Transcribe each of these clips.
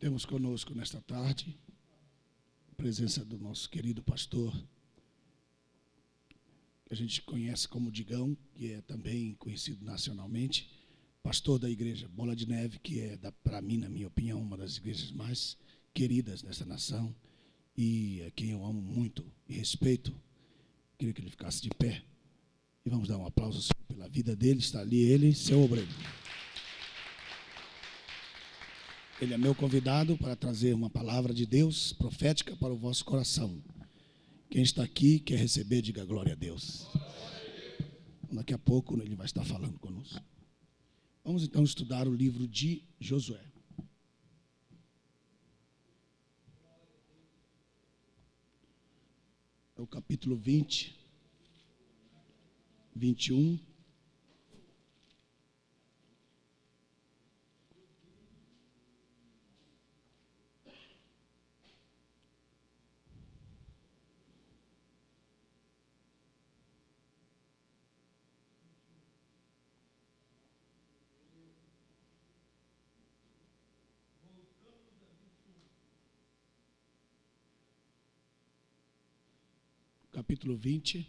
Temos conosco nesta tarde a presença do nosso querido pastor, que a gente conhece como Digão, que é também conhecido nacionalmente, pastor da igreja Bola de Neve, que é, para mim, na minha opinião, uma das igrejas mais queridas desta nação e a quem eu amo muito e respeito. Queria que ele ficasse de pé e vamos dar um aplauso pela vida dele. Está ali ele, seu obreiro. Ele é meu convidado para trazer uma palavra de Deus profética para o vosso coração. Quem está aqui quer receber, diga glória a Deus. Daqui a pouco ele vai estar falando conosco. Vamos então estudar o livro de Josué. É o capítulo 20, 21. Capítulo 20.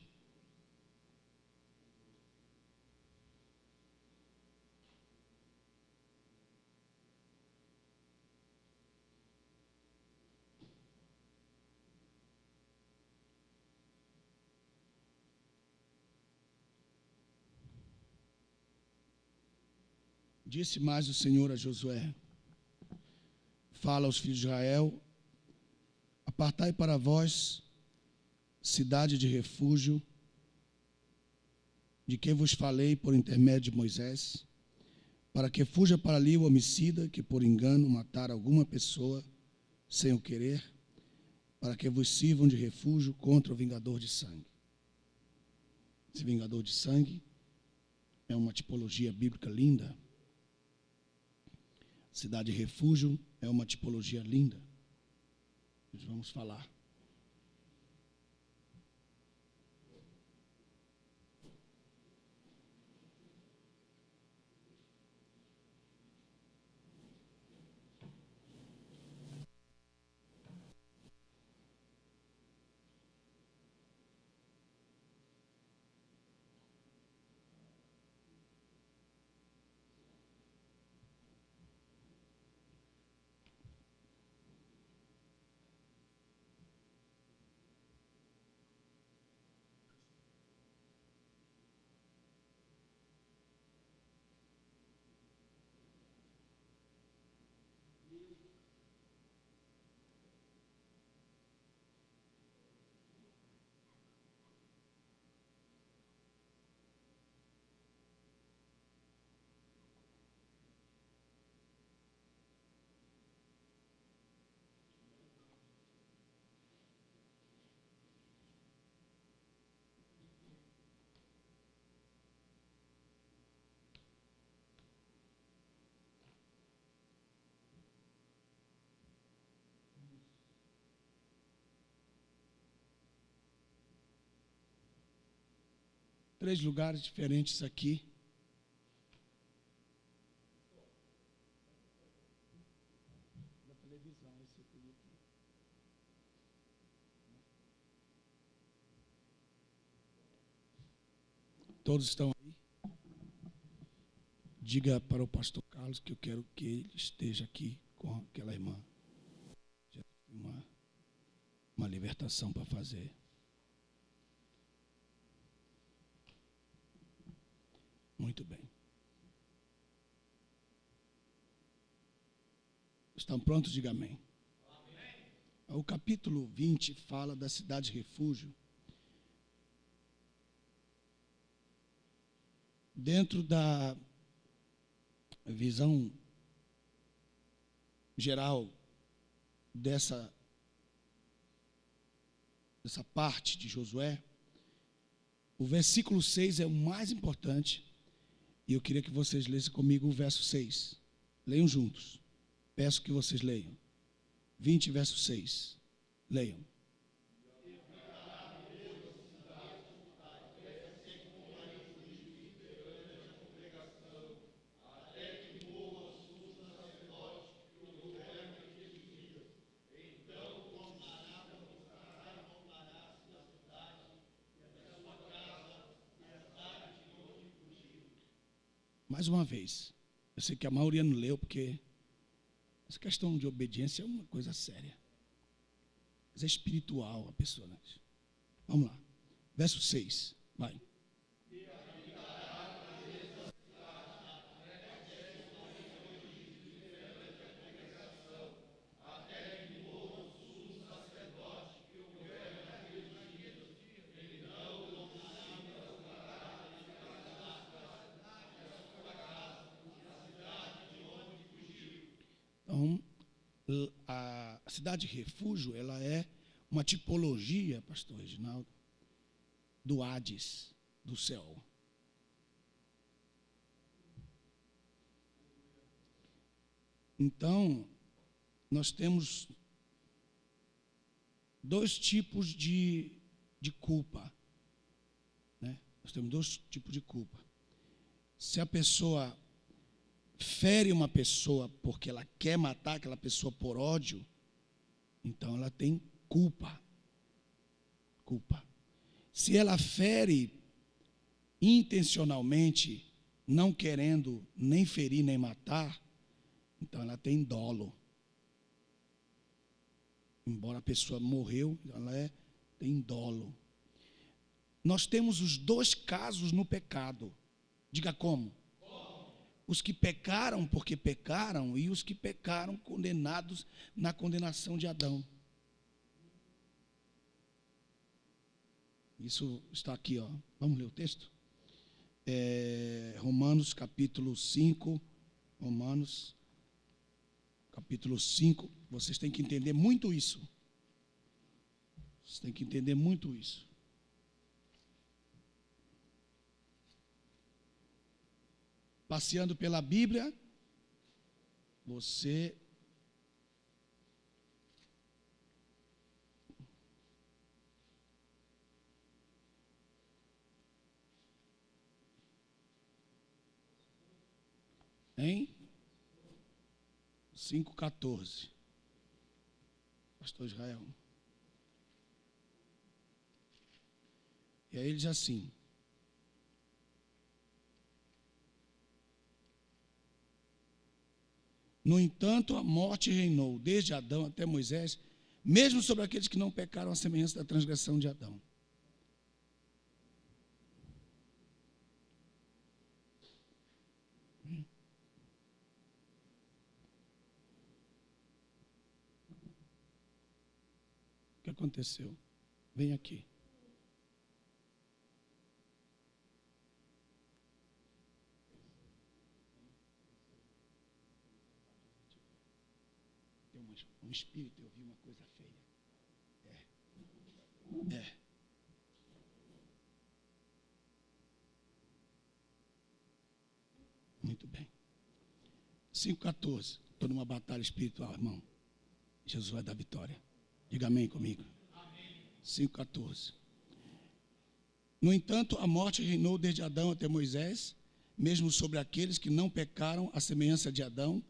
Disse mais o Senhor a Josué: fala aos filhos de Israel, apartai para vós cidade de refúgio, de que vos falei por intermédio de Moisés, para que fuja para ali o homicida que por engano matar alguma pessoa sem o querer, para que vos sirvam de refúgio contra o vingador de sangue. Esse vingador de sangue é uma tipologia bíblica linda. Cidade de refúgio é uma tipologia linda. Nós vamos falar. Três lugares diferentes aqui. Da televisão, esse aqui. Todos estão aí? Diga para o pastor Carlos que eu quero que ele esteja aqui com aquela irmã. Já tem uma libertação para fazer. Muito bem. Estão prontos? Diga amém. Amém. O capítulo 20 fala da cidade de refúgio. Dentro da visão geral dessa parte de Josué, o versículo 6 é o mais importante. E eu queria que vocês lessem comigo o verso 6. Leiam juntos. Peço que vocês leiam. 20, verso 6. Leiam. Mais uma vez, eu sei que a maioria não leu, porque essa questão de obediência é uma coisa séria. Mas é espiritual a pessoa. Né? Vamos lá. Verso 6. Vai. Então, a cidade de refúgio, ela é uma tipologia, pastor Reginaldo, do Hades, do céu. Então, nós temos dois tipos de culpa. Né? Nós temos dois tipos de culpa. Se a pessoa fere uma pessoa porque ela quer matar aquela pessoa por ódio, então ela tem culpa. Culpa. Se ela fere intencionalmente, não querendo nem ferir nem matar, então ela tem dolo. Embora a pessoa morreu, ela tem dolo. Nós temos os dois casos no pecado. Diga como? Os que pecaram porque pecaram e os que pecaram condenados na condenação de Adão. Isso está aqui, ó. Vamos ler o texto? Romanos capítulo 5. Romanos capítulo 5. Vocês têm que entender muito isso. Vocês têm que entender muito isso. Passeando pela Bíblia, você em 5,14. Pastor Israel. E aí ele diz assim: no entanto, a morte reinou desde Adão até Moisés, mesmo sobre aqueles que não pecaram à semelhança da transgressão de Adão. O que aconteceu? Vem aqui. Tem um espírito, eu vi uma coisa feia. Muito bem. 5,14. Estou numa batalha espiritual, irmão. Jesus vai dar vitória. Diga amém comigo. 5,14. No entanto, a morte reinou desde Adão até Moisés, mesmo sobre aqueles que não pecaram à semelhança de Adão,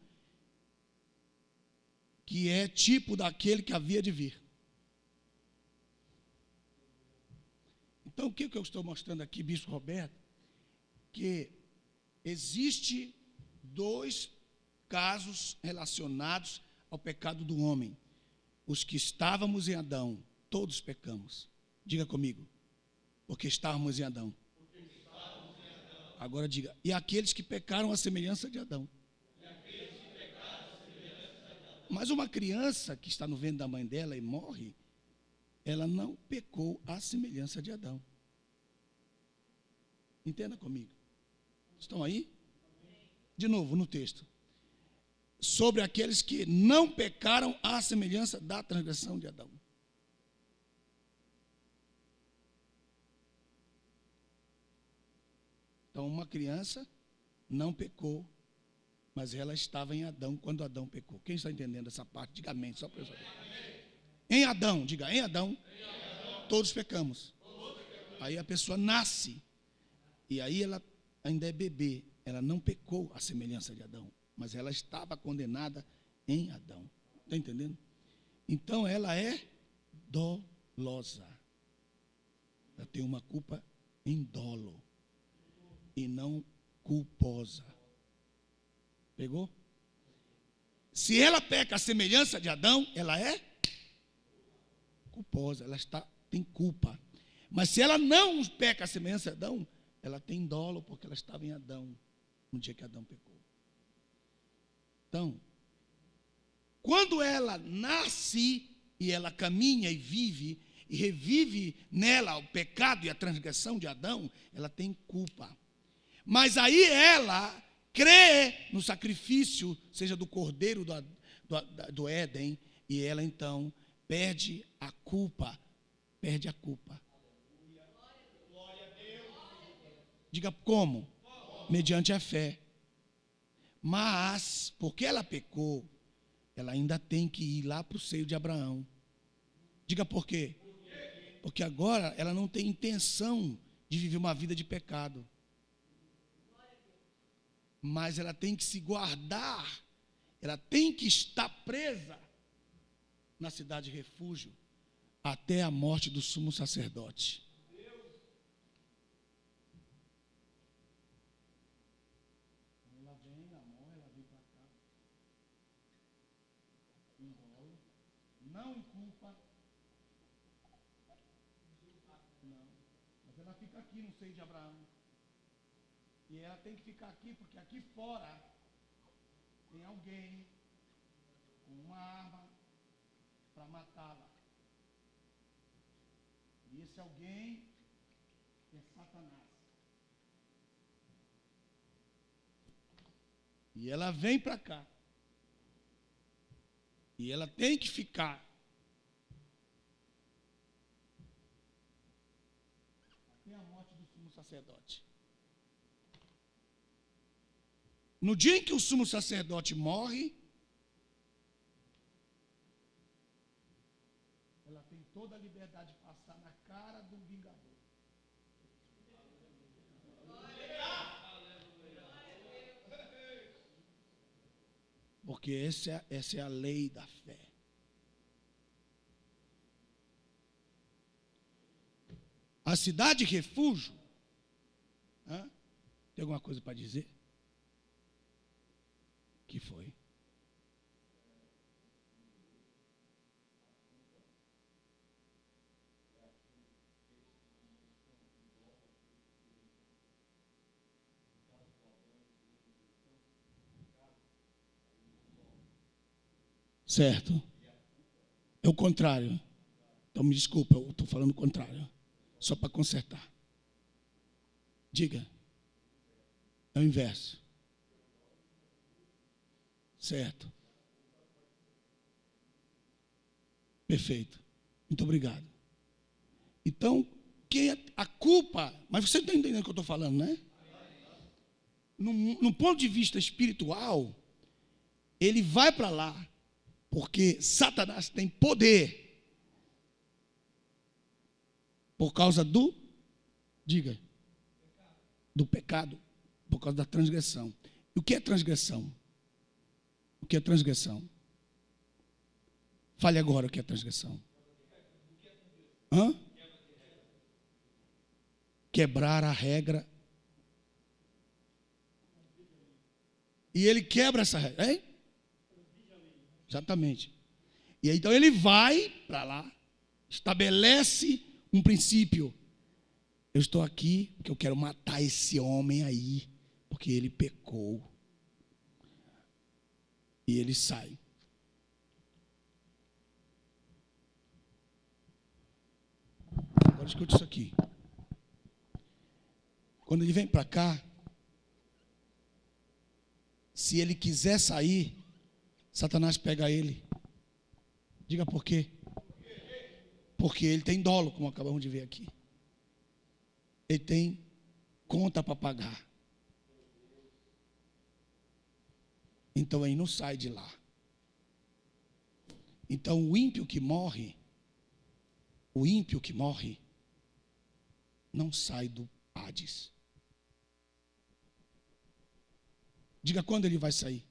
que é tipo daquele que havia de vir. Então, o que eu estou mostrando aqui, Bispo Roberto? Que existe dois casos relacionados ao pecado do homem. Os que estávamos em Adão, todos pecamos. Diga comigo. Porque estávamos em Adão. Agora diga, e aqueles que pecaram à semelhança de Adão. Mas uma criança que está no ventre da mãe dela e morre, ela não pecou à semelhança de Adão. Entenda comigo. Estão aí? De novo, no texto. Sobre aqueles que não pecaram à semelhança da transgressão de Adão. Então, uma criança não pecou, mas ela estava em Adão quando Adão pecou. Quem está entendendo essa parte? Diga amém, só para eu saber. Em Adão, diga, em Adão, todos pecamos. Aí a pessoa nasce, e aí ela ainda é bebê, ela não pecou à semelhança de Adão, mas ela estava condenada em Adão. Está entendendo? Então ela é dolosa. Ela tem uma culpa em dolo e não culposa. Pegou? Se ela peca a semelhança de Adão, ela é culposa, tem culpa. Mas se ela não peca a semelhança de Adão, ela tem dolo, porque ela estava em Adão, no dia que Adão pecou. Então, quando ela nasce e ela caminha e vive, e revive nela o pecado e a transgressão de Adão, ela tem culpa. Mas aí ela crê no sacrifício, seja do cordeiro do Éden, e ela então perde a culpa. Perde a culpa. Diga como? Mediante a fé. Mas, porque ela pecou, ela ainda tem que ir lá para o seio de Abraão. Diga por quê? Porque agora ela não tem intenção de viver uma vida de pecado. Mas ela tem que se guardar, ela tem que estar presa na cidade de refúgio até a morte do sumo sacerdote. Ela vem, ela morre, ela vem para cá. Não culpa. Não. Mas ela fica aqui no seio de Abraão. E ela tem que ficar aqui, porque aqui fora tem alguém com uma arma para matá-la. E esse alguém é Satanás. E ela vem para cá. E ela tem que ficar. Até a morte do sumo sacerdote. No dia em que o sumo sacerdote morre, ela tem toda a liberdade de passar na cara do vingador. Porque essa é a lei da fé. A cidade refúgio, tem alguma coisa para dizer? Que foi? Certo. É o contrário. Então me desculpa, eu estou falando o contrário. Só para consertar. Diga. É o inverso. Certo. Perfeito. Muito obrigado. Então, a culpa, mas você está entendendo o que eu estou falando, né? No ponto de vista espiritual, ele vai para lá, porque Satanás tem poder por causa do pecado, por causa da transgressão. E o que é transgressão? O que é transgressão? Fale agora o que é transgressão. Quebrar a regra. E ele quebra essa regra, hein? Exatamente. E aí, então ele vai para lá, estabelece um princípio. Eu estou aqui porque eu quero matar esse homem aí, porque ele pecou. E ele sai. Agora escute isso aqui. Quando ele vem para cá, se ele quiser sair, Satanás pega ele. Diga por quê? Porque ele tem dolo, como acabamos de ver aqui. Ele tem conta para pagar. Então ele não sai de lá. Então o ímpio que morre, não sai do Hades. Diga quando ele vai sair.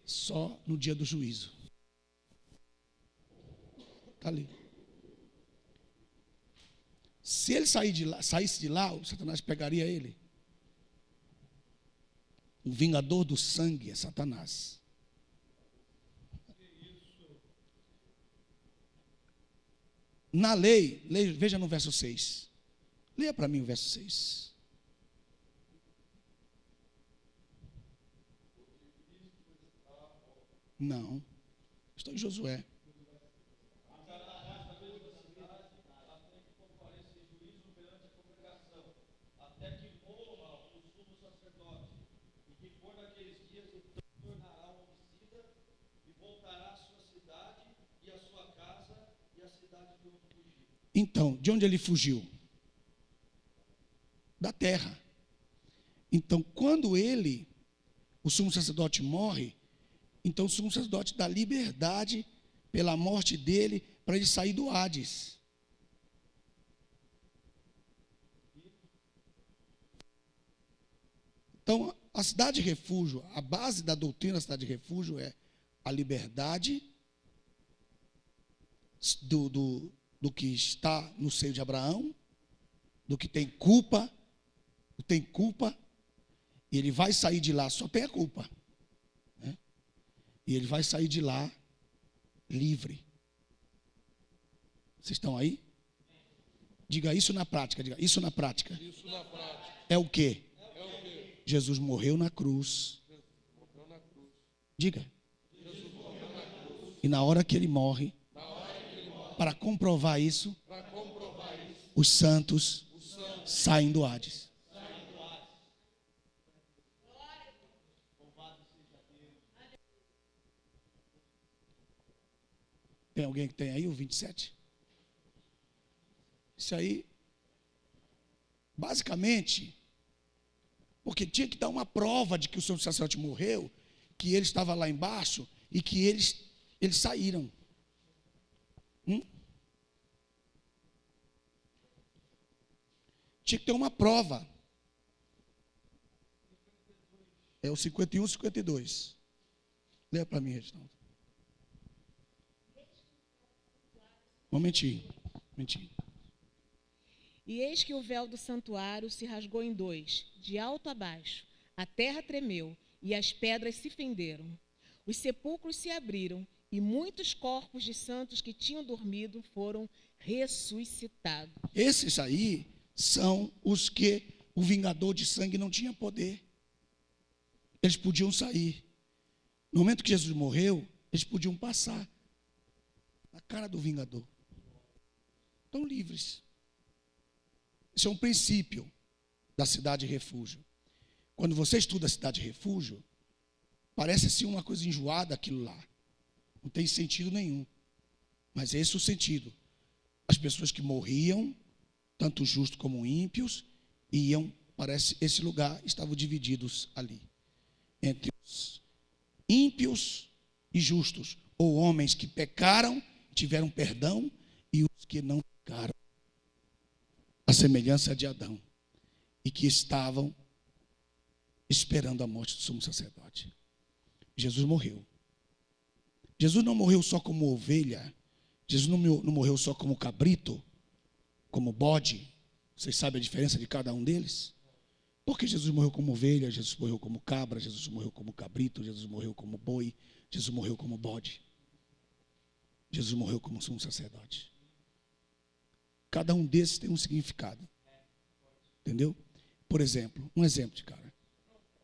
Só no dia do juízo. Está ali. Se ele saísse de lá, o Satanás pegaria ele. O vingador do sangue é Satanás. Na lei, veja no verso 6. Leia para mim o verso 6. Não. Estou em Josué. Então, de onde ele fugiu? Da terra. Então, quando o sumo sacerdote morre, então o sumo sacerdote dá liberdade pela morte dele para ele sair do Hades. Então, a cidade de refúgio, a base da doutrina da cidade de refúgio é a liberdade do que está no seio de Abraão, do que tem culpa, e ele vai sair de lá, só tem a culpa, né? E ele vai sair de lá livre. Vocês estão aí? Diga isso na prática, diga isso na prática. Isso na prática. É o quê? É o quê? Jesus morreu na cruz. Morreu na cruz. Diga. Jesus morreu na cruz. E na hora que ele morre, Para comprovar isso, os santos saem do Hades. Tem alguém que tem aí o 27? Isso aí, basicamente, porque tinha que dar uma prova de que o sumo sacerdote morreu, que ele estava lá embaixo e que eles saíram. Tinha que ter uma prova. É o 51, 52. Leia para mim, Reginaldo. Momentinho. E eis que o véu do santuário se rasgou em dois, de alto a baixo. A terra tremeu e as pedras se fenderam. Os sepulcros se abriram e muitos corpos de santos que tinham dormido foram ressuscitados. Esses aí são os que o vingador de sangue não tinha poder. Eles podiam sair. No momento que Jesus morreu, eles podiam passar na cara do vingador. Estão livres. Isso é um princípio da cidade de refúgio. Quando você estuda a cidade de refúgio, parece assim uma coisa enjoada aquilo lá. Não tem sentido nenhum. Mas esse é o sentido. As pessoas que morriam, tanto justos como ímpios, iam para esse lugar, estavam divididos ali. Entre os ímpios e justos, ou homens que pecaram, tiveram perdão, e os que não pecaram, a semelhança de Adão, e que estavam esperando a morte do sumo sacerdote. Jesus morreu. Jesus não morreu só como ovelha, Jesus não morreu só como cabrito, como bode. Vocês sabem a diferença de cada um deles? Porque Jesus morreu como ovelha, Jesus morreu como cabra, Jesus morreu como cabrito, Jesus morreu como boi, Jesus morreu como bode. Jesus morreu como sumo sacerdote. Cada um desses tem um significado. Entendeu? Por exemplo, um exemplo de cara.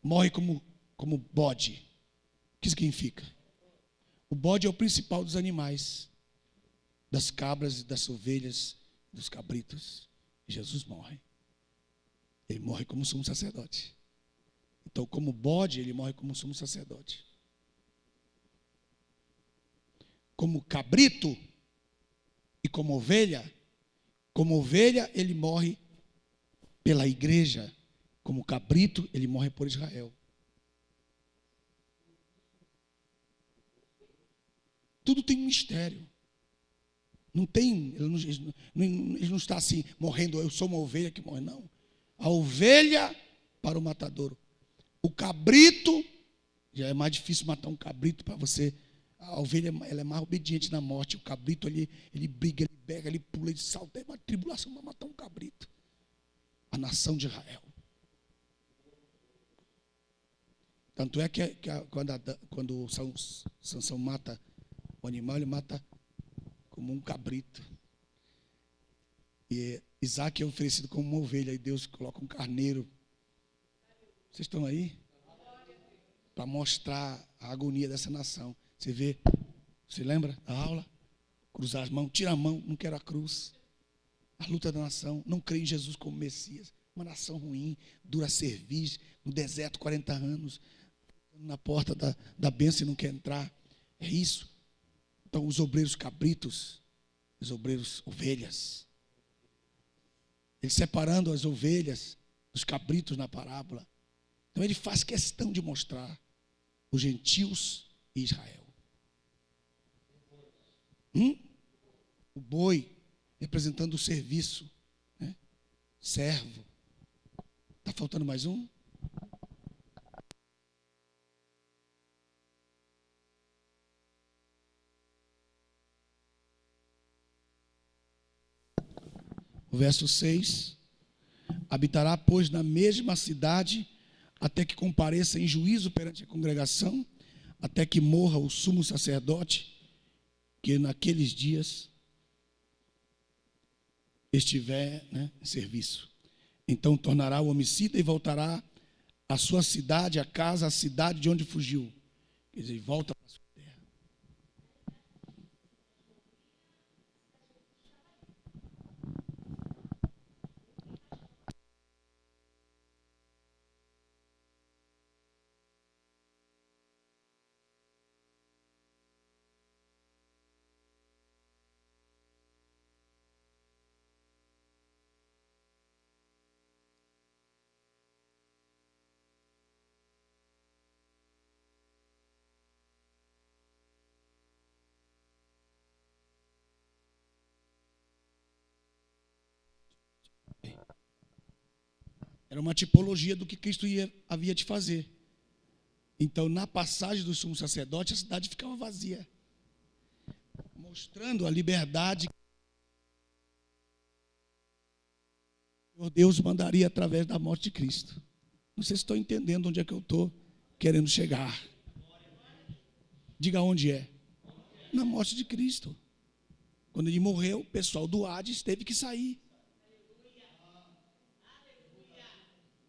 Morre como bode. O que significa? O bode é o principal dos animais, das cabras, das ovelhas, dos cabritos. Jesus morre. Ele morre como sumo sacerdote. Então, como bode, ele morre como sumo sacerdote. Como cabrito e como ovelha, ele morre pela igreja. Como cabrito, ele morre por Israel. Tudo tem um mistério. Não tem, ele não está assim, morrendo, eu sou uma ovelha que morre, não. A ovelha para o matadouro. O cabrito, já é mais difícil matar um cabrito para você. A ovelha, ela é mais obediente na morte. O cabrito, ele briga, ele pega, ele pula, ele salta. É uma tribulação para matar um cabrito. A nação de Israel. Tanto é que quando Sansão mata o animal, ele mata como um cabrito. E Isaac é oferecido como uma ovelha, e Deus coloca um carneiro. Vocês estão aí? Para mostrar a agonia dessa nação. Você vê, você lembra da aula? Cruzar as mãos, tira a mão, não quero a cruz. A luta da nação, não crê em Jesus como Messias. Uma nação ruim, dura servir, no deserto 40 anos, na porta da bênção e não quer entrar. É isso. Então, os obreiros cabritos, os obreiros ovelhas, ele separando as ovelhas dos cabritos na parábola. Então, ele faz questão de mostrar os gentios e Israel. O boi, representando o serviço, né? Servo. Está faltando mais um? O verso 6. Habitará, pois, na mesma cidade, até que compareça em juízo perante a congregação, até que morra o sumo sacerdote, que naqueles dias estiver, né, em serviço. Então tornará o homicida e voltará à sua cidade, à casa, à cidade de onde fugiu. Quer dizer, volta para a sua terra. Era uma tipologia do que Cristo havia de fazer. Então, na passagem do sumo sacerdote, a cidade ficava vazia, mostrando a liberdade que Deus mandaria através da morte de Cristo. Não sei se estão entendendo onde é que eu estou querendo chegar. Diga onde é. Na morte de Cristo. Quando ele morreu, o pessoal do Hades teve que sair.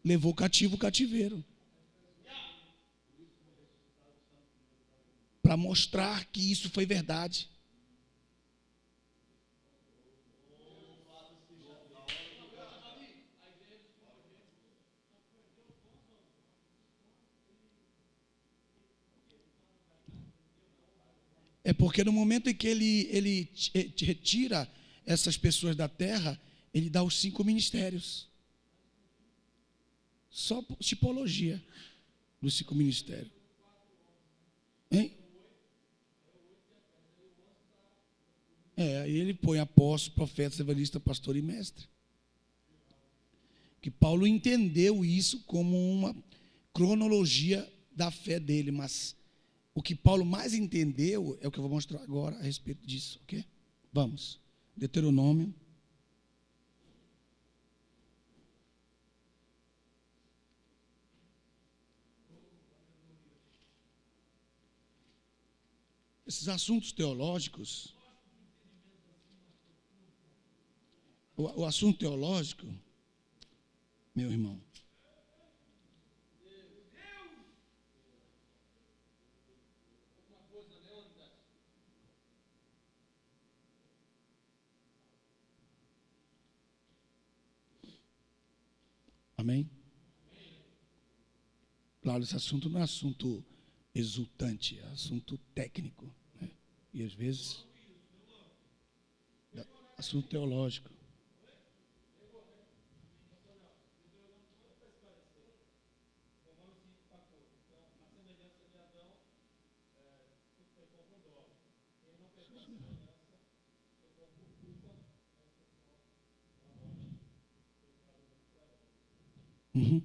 Levou cativo o cativeiro. Para mostrar que isso foi verdade. É porque no momento em que ele retira essas pessoas da terra, ele dá os 5 ministérios. Só tipologia dos 5 ministérios. Hein? Aí ele põe apóstolo, profeta, evangelista, pastor e mestre. Que Paulo entendeu isso como uma cronologia da fé dele, mas o que Paulo mais entendeu é o que eu vou mostrar agora a respeito disso, ok? Vamos. Deuteronômio. Esses assuntos teológicos, o assunto teológico, meu irmão, amém? Claro, esse assunto não é assunto exultante, é assunto técnico, né? E às vezes, assunto teológico. Uhum.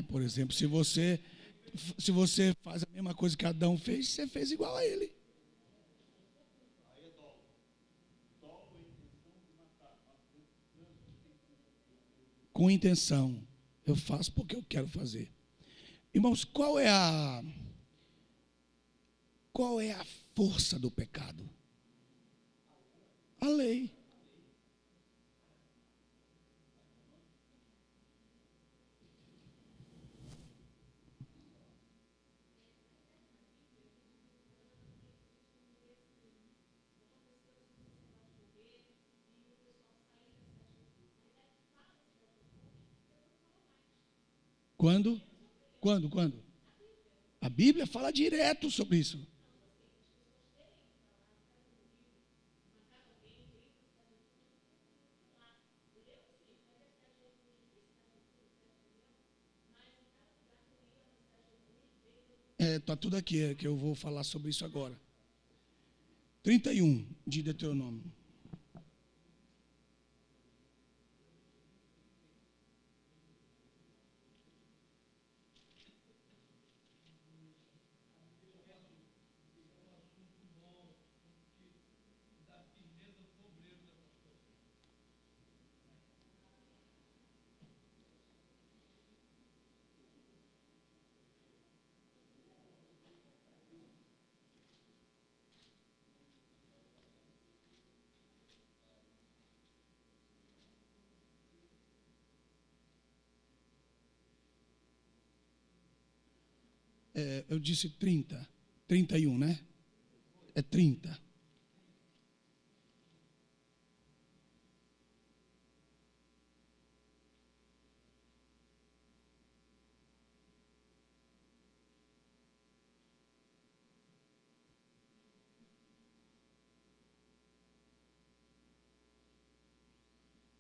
Por exemplo, se você faz a mesma coisa que Adão fez, você fez igual a ele. com intenção. Eu faço porque eu quero fazer. Irmãos, qual é a força do pecado? A lei. Quando? A Bíblia fala direto sobre isso. Está tudo aqui, que eu vou falar sobre isso agora. 31 de Deuteronômio. Eu disse 30, 31, né? É 30.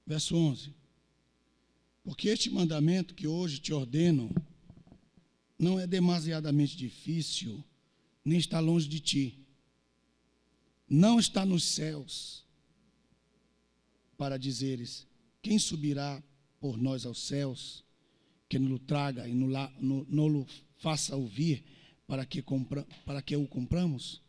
Verso 11. Porque este mandamento que hoje te ordeno não é demasiadamente difícil, nem está longe de ti. Não está nos céus, para dizeres, quem subirá por nós aos céus, que nos traga e nos faça ouvir, para que o compramos?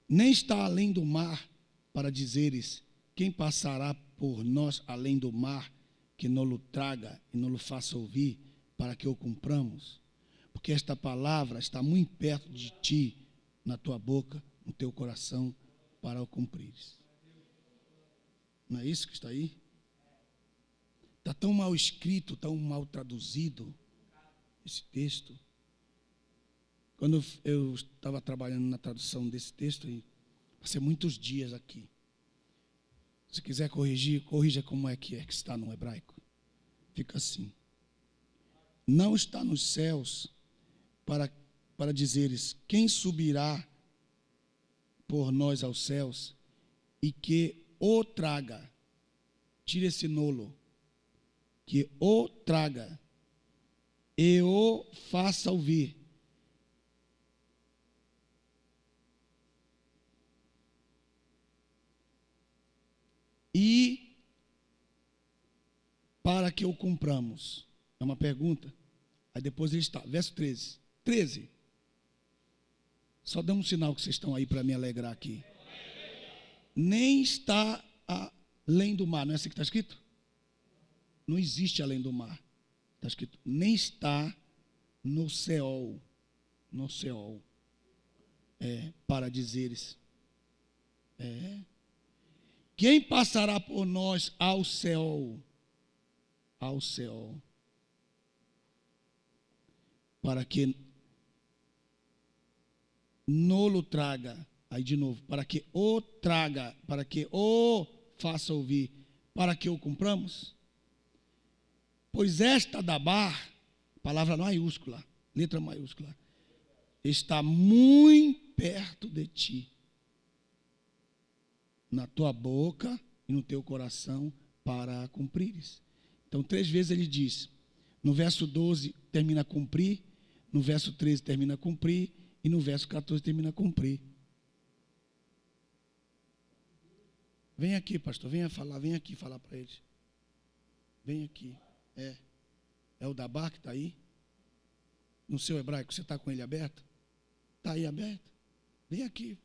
Nem está além do mar, para dizeres, quem passará por nós além do mar, que nos traga e nos faça ouvir, para que o compramos? Porque esta palavra está muito perto de ti, na tua boca, no teu coração, para o cumprires. Não é isso que está aí? Está tão mal escrito, tão mal traduzido esse texto. Quando eu estava trabalhando na tradução desse texto, passei muitos dias aqui. Se quiser corrigir, corrija como é que está no hebraico. Fica assim. Não está nos céus, para dizeres, quem subirá por nós aos céus, e que o traga, tira esse nolo, que o traga, e o faça ouvir. E para que o cumpramos. É uma pergunta. Aí depois ele está, verso 13. 13. Só dá um sinal que vocês estão aí para me alegrar aqui. Nem está além do mar. Não é assim que está escrito? Não existe além do mar. Está escrito, nem está no Seol. No Seol. Para dizeres. Quem passará por nós ao Seol? Ao Seol. Para que nolo traga, aí de novo, para que o traga, para que o faça ouvir, para que o cumpramos? Pois esta Dabar, palavra maiúscula, letra maiúscula, está muito perto de ti, na tua boca e no teu coração, para a cumprires. Então 3 vezes ele diz, no verso 12 termina a cumprir, no verso 13 termina a cumprir, e no verso 14 termina a cumprir. Vem aqui, pastor, vem aqui falar para eles. Vem aqui. É o Dabar que está aí? No seu hebraico, você está com ele aberto? Está aí aberto? Vem aqui.